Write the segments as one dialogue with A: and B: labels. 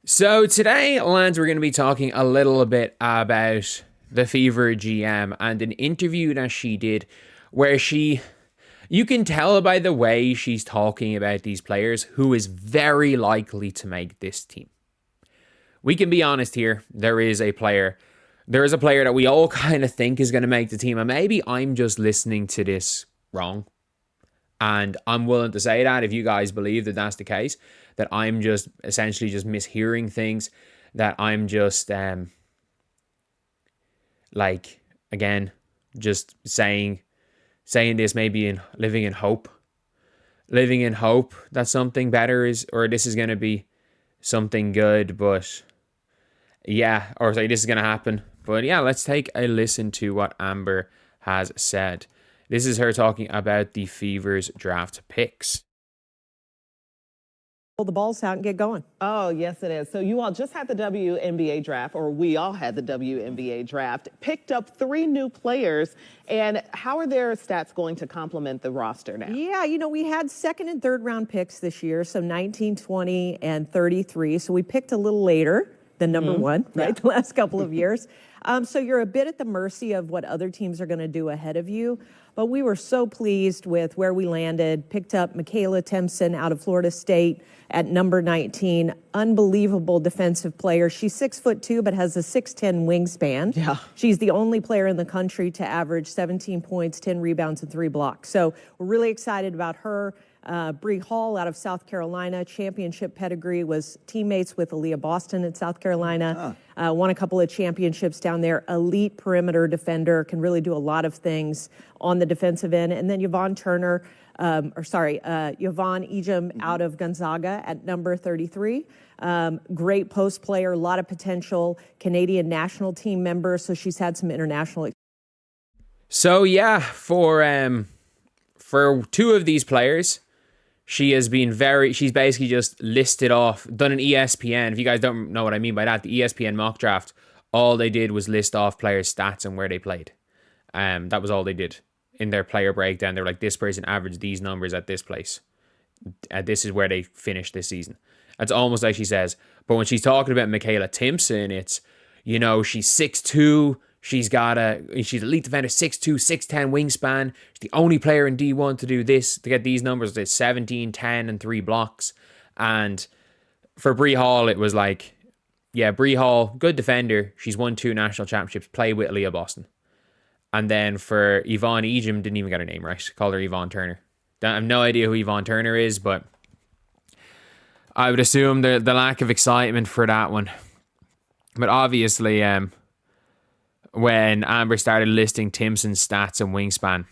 A: So today, lads, we're going to be talking a little bit about the Fever GM and an interview that she did where you can tell by the way she's talking about these players who is very likely to make this team. We can be honest here. There is a player that we all kind of think is going to make the team, and maybe I'm just listening to this wrong. And I'm willing to say that if you guys believe that that's the case, that I'm just essentially just mishearing things, that I'm just again, just saying this maybe in living in hope that something better is, or this is going to be something good, but yeah, or sorry, this is going to happen. But yeah, let's take a listen to what Amber has said. This is her talking about the Fever's draft picks.
B: Pull the balls out and get going.
C: Oh, yes, it is. So you all just had the WNBA draft, or we all had the WNBA draft, picked up 3 new players. And how are their stats going to complement the roster now?
B: Yeah, we had second and third round picks this year, so 19, 20, and 33. So we picked a little later than number one, right? Yeah. The last couple of years. So you're a bit at the mercy of what other teams are going to do ahead of you. But we were so pleased with where we landed. Picked up Michaela Timpson out of Florida State at number 19. Unbelievable defensive player. She's 6'2", but has a 6'10" wingspan.
C: Yeah.
B: She's the only player in the country to average 17 points, 10 rebounds, and 3 blocks. So we're really excited about her. Bree Hall out of South Carolina, championship pedigree, was teammates with Aaliyah Boston at South Carolina, won a couple of championships down there, elite perimeter defender, can really do a lot of things on the defensive end. And then Yvonne Ejim out of Gonzaga at number 33. Great post player, a lot of potential, Canadian national team member, so she's had some international.
A: So yeah, for 2 of these players, she's basically just listed off, done an ESPN. If you guys don't know what I mean by that, the ESPN mock draft, all they did was list off players' stats and where they played. That was all they did in their player breakdown. They were like, this person averaged these numbers at this place. This is where they finished this season. That's almost like she says. But when she's talking about Michaela Timpson, it's, she's 6'2", she's elite defender, 6'2", 6'10" wingspan. She's the only player in D1 to do this, to get these numbers. It's 17, 10, and 3 blocks. And for Bree Hall, it was like, yeah, Bree Hall, good defender. She's won 2 national championships, played with Aaliyah Boston. And then for Yvonne Ejim, didn't even get her name right. Called her Yvonne Turner. I have no idea who Yvonne Turner is, but I would assume the lack of excitement for that one. But obviously, when Amber started listing Timpson's stats and wingspan,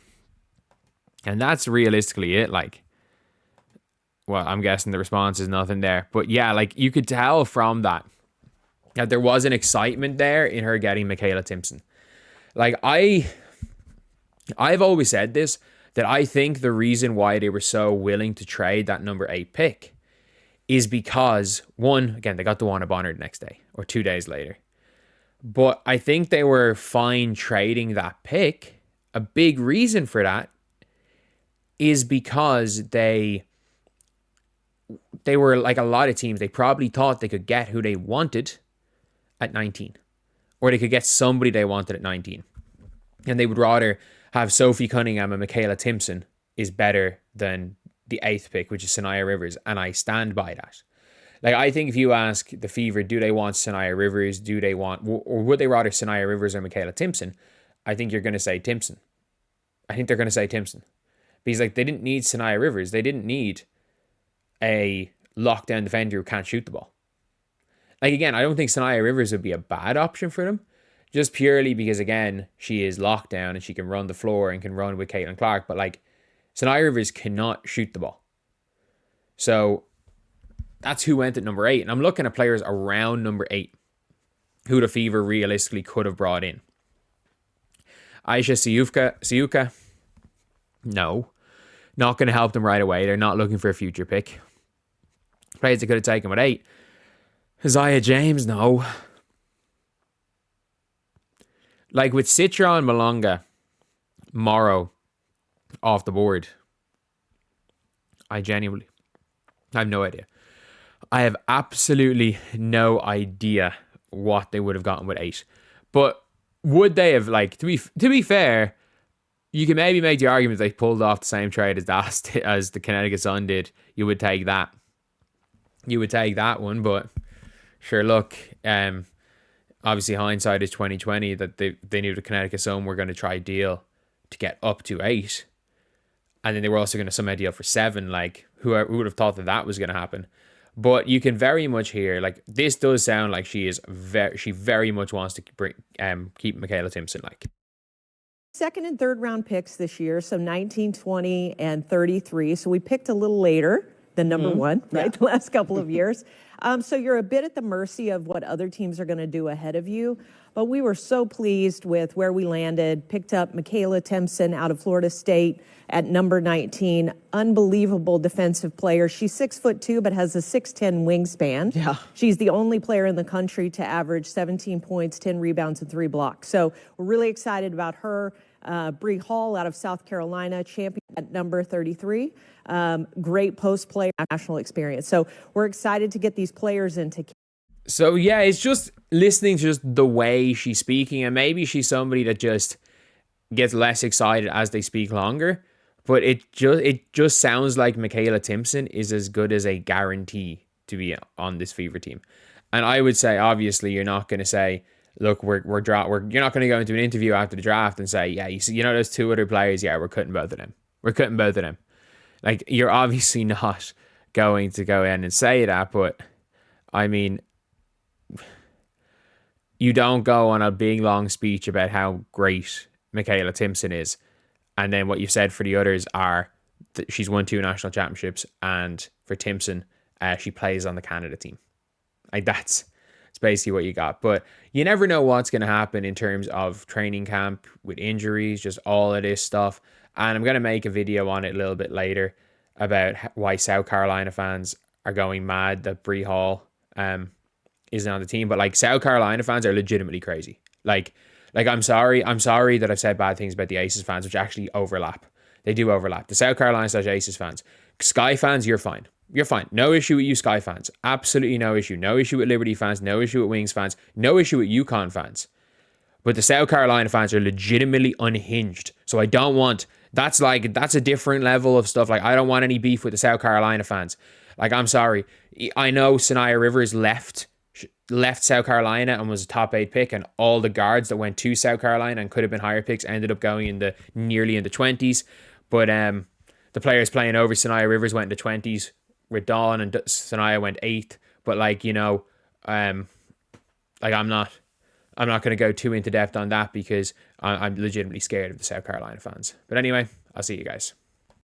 A: and that's realistically it, I'm guessing the response is nothing there. But yeah, you could tell from that there was an excitement there in her getting Michaela Timpson. I've always said this, that I think the reason why they were so willing to trade that number 8 pick is because, one, again, they got DeWanna Bonner the next day or 2 days later. But I think they were fine trading that pick. A big reason for that is because they were like a lot of teams. They probably thought they could get who they wanted at 19. Or they could get somebody they wanted at 19. And they would rather have Sophie Cunningham and Michaela Timpson is better than the 8th pick, which is Sanaya Rivers. And I stand by that. I think if you ask the Fever, do they want Sanaya Rivers? Or would they rather Sanaya Rivers or Michaela Timpson? I think you're going to say Timpson. I think they're going to say Timpson. Because they didn't need Sanaya Rivers. They didn't need a lockdown defender who can't shoot the ball. Again, I don't think Sanaya Rivers would be a bad option for them. Just purely because, again, she is locked down and she can run the floor and can run with Caitlin Clark. But Sanaya Rivers cannot shoot the ball. So that's who went at number 8. And I'm looking at players around number 8 who the Fever realistically could have brought in. Aisha Siuka, no. Not going to help them right away. They're not looking for a future pick. Players they could have taken with 8. Isaiah James, no. With Citron Malonga, Morrow off the board, I have no idea. I have absolutely no idea what they would have gotten with 8. But would they have, like, to be fair, you can maybe make the argument they pulled off the same trade as the Connecticut Sun did. You would take that. You would take that one, but sure, look, obviously hindsight is 2020, that they knew the Connecticut Sun were going to try deal to get up to 8. And then they were also going to somehow deal for 7. Like, who would have thought that was going to happen? But you can very much hear, like, this does sound like she very much wants to keep Michaela Timpson, like.
B: Second and third round picks this year, so 19, 20, and 33. So we picked a little later than number one, right? The last couple of years. So you're a bit at the mercy of what other teams are going to do ahead of you. But we were so pleased with where we landed. Picked up Michaela Timpson out of Florida State at number 19. Unbelievable defensive player. She's 6'2", but has a 6'10" wingspan.
C: Yeah.
B: She's the only player in the country to average 17 points, 10 rebounds, and 3 blocks. So we're really excited about her. Bree Hall out of South Carolina, champion at number 33. Great post play, national experience. So we're excited to get these players into.
A: So yeah, it's just listening to just the way she's speaking, and maybe she's somebody that just gets less excited as they speak longer. But it just sounds like Michaela Timpson is as good as a guarantee to be on this Fever team. And I would say, obviously, you're not going to say, look, you're not going to go into an interview after the draft and say, yeah, you know those 2 other players, yeah, we're cutting both of them. We're cutting both of them. Like, you're obviously not going to go in and say that, but I mean, you don't go on a big long speech about how great Michaela Timpson is, and then what you've said for the others are that she's won 2 national championships, and for Timpson, she plays on the Canada team. Like, that's basically what you got. But you never know what's going to happen in terms of training camp with injuries, just all of this stuff. And I'm going to make a video on it a little bit later about why South Carolina fans are going mad that Bree Hall isn't on the team. But like, South Carolina fans are legitimately crazy. Like I'm sorry that I've said bad things about the Aces fans, which actually overlap. They do overlap. The South Carolina / Aces fans. Sky fans, you're fine. You're fine. No issue with you Sky fans. Absolutely no issue. No issue with Liberty fans. No issue with Wings fans. No issue with UConn fans. But the South Carolina fans are legitimately unhinged. So I don't want... That's a different level of stuff. Like, I don't want any beef with the South Carolina fans. Like, I'm sorry. I know Sanaya Rivers left South Carolina and was a top 8 pick, and all the guards that went to South Carolina and could have been higher picks ended up going nearly in the 20s. But the players playing over Sanaya Rivers went in the 20s with Dawn, and Sanaya went 8th. But like, you know, I'm not going to go too into depth on that because I'm legitimately scared of the South Carolina fans. But anyway, I'll see you guys.